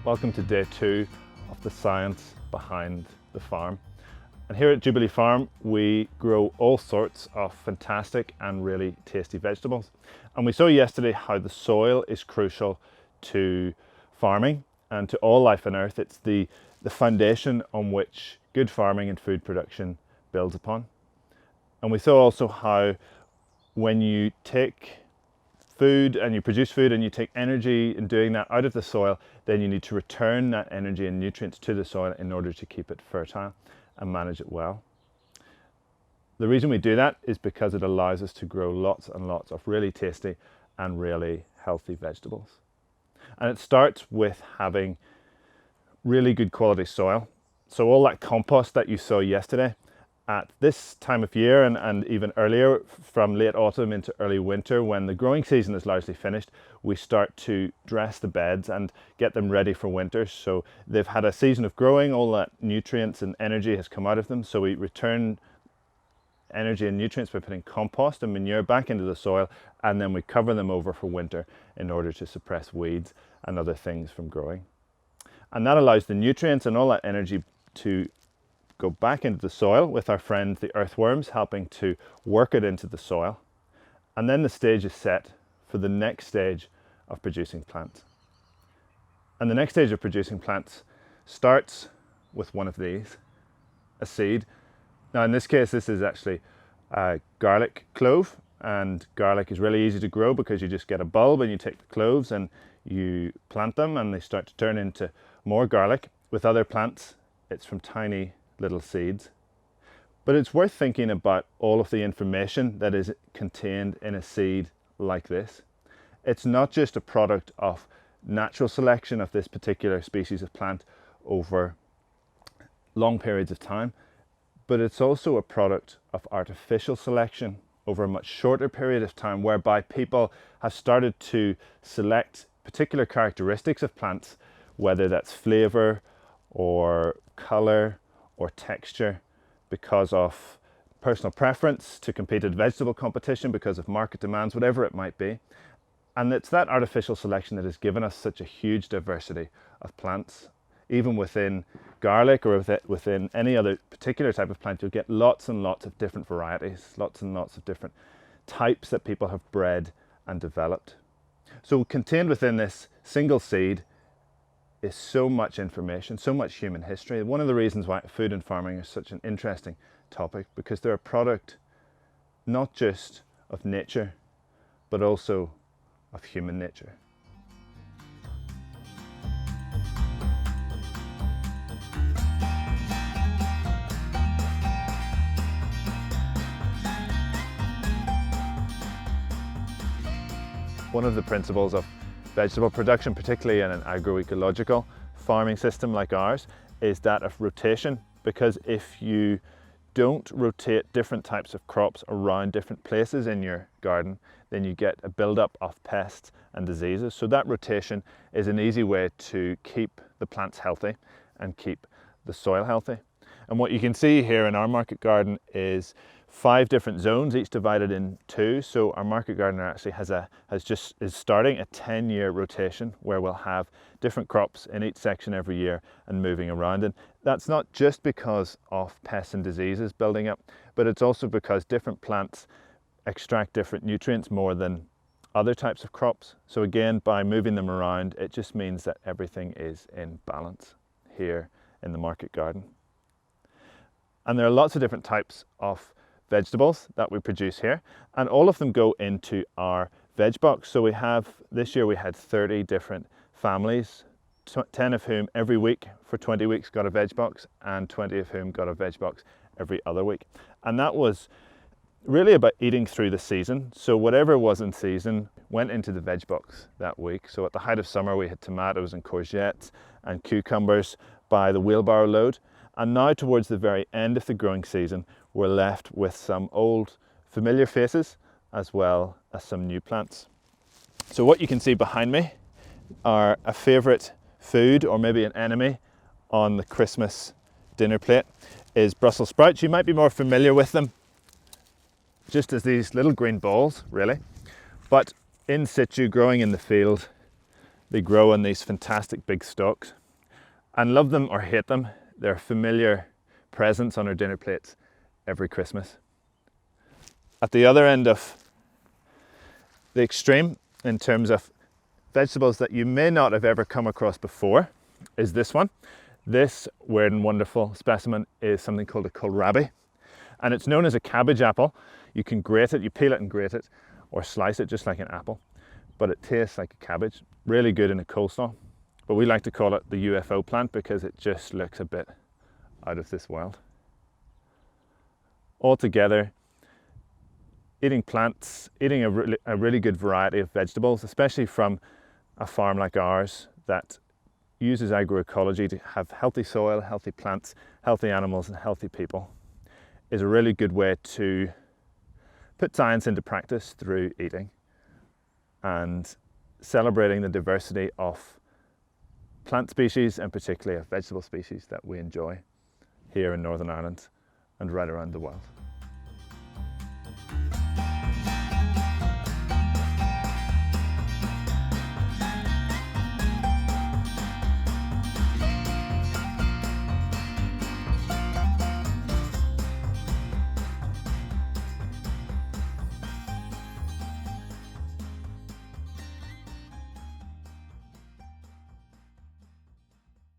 Welcome to day 2 of the science behind the farm. And here at Jubilee Farm we grow all sorts of fantastic and really tasty vegetables. And we saw yesterday how the soil is crucial to farming and to all life on earth. It's the foundation on which good farming and food production builds upon. And we saw also how when you take food and you produce food and you take energy in doing that out of the soil, then you need to return that energy and nutrients to the soil in order to keep it fertile and manage it well. The reason we do that is because it allows us to grow lots and lots of really tasty and really healthy vegetables. And it starts with having really good quality soil. So all that compost that you saw yesterday, at this time of year and even earlier, from late autumn into early winter, when the growing season is largely finished, we start to dress the beds and get them ready for winter. So they've had a season of growing, all that nutrients and energy has come out of them. So we return energy and nutrients by putting compost and manure back into the soil, and then we cover them over for winter in order to suppress weeds and other things from growing. And that allows the nutrients and all that energy to go back into the soil with our friends the earthworms helping to work it into the soil. And then the stage is set for the next stage of producing plants. And the next stage of producing plants starts with one of these, a seed. Now in this case this is actually a garlic clove, and garlic is really easy to grow because you just get a bulb and you take the cloves and you plant them and they start to turn into more garlic. With other plants it's from tiny little seeds. But it's worth thinking about all of the information that is contained in a seed like this. It's not just a product of natural selection of this particular species of plant over long periods of time, but it's also a product of artificial selection over a much shorter period of time, whereby people have started to select particular characteristics of plants, whether that's flavor or color or texture, because of personal preference, to compete at vegetable competition, because of market demands, whatever it might be. And it's that artificial selection that has given us such a huge diversity of plants. Even within garlic or within any other particular type of plant, you'll get lots and lots of different varieties, lots and lots of different types that people have bred and developed. So contained within this single seed is so much information, so much human history. One of the reasons why food and farming is such an interesting topic, because they're a product not just of nature, but also of human nature. One of the principles of vegetable production, particularly in an agroecological farming system like ours, is that of rotation, because if you don't rotate different types of crops around different places in your garden, then you get a buildup of pests and diseases. So that rotation is an easy way to keep the plants healthy and keep the soil healthy. And what you can see here in our market garden is 5 different zones, each divided in 2. So our market gardener actually is starting a 10-year rotation where we'll have different crops in each section every year and moving around. And that's not just because of pests and diseases building up, but it's also because different plants extract different nutrients more than other types of crops. So again, by moving them around, it just means that everything is in balance here in the market garden. And there are lots of different types of vegetables that we produce here, and all of them go into our veg box. So this year we had 30 different families, 10 of whom every week for 20 weeks got a veg box, and 20 of whom got a veg box every other week. And that was really about eating through the season. So whatever was in season went into the veg box that week. So at the height of summer we had tomatoes and courgettes and cucumbers by the wheelbarrow load. And now towards the very end of the growing season, we're left with some old familiar faces as well as some new plants. So what you can see behind me are a favourite food, or maybe an enemy, on the Christmas dinner plate is Brussels sprouts. You might be more familiar with them just as these little green balls, really. But in situ, growing in the field, They grow on these fantastic big stalks, and love them or hate them, they're a familiar presence on our dinner plates every Christmas. At the other end of the extreme, in terms of vegetables that you may not have ever come across before, is this one. This weird and wonderful specimen is something called a kohlrabi, and it's known as a cabbage apple. You can grate it, you peel it and grate it, or slice it just like an apple, but it tastes like a cabbage. Really good in a coleslaw, but we like to call it the UFO plant because it just looks a bit out of this world. Altogether, eating plants, eating a really good variety of vegetables, especially from a farm like ours that uses agroecology to have healthy soil, healthy plants, healthy animals and healthy people, is a really good way to put science into practice through eating and celebrating the diversity of plant species and particularly of vegetable species that we enjoy here in Northern Ireland and right around the world.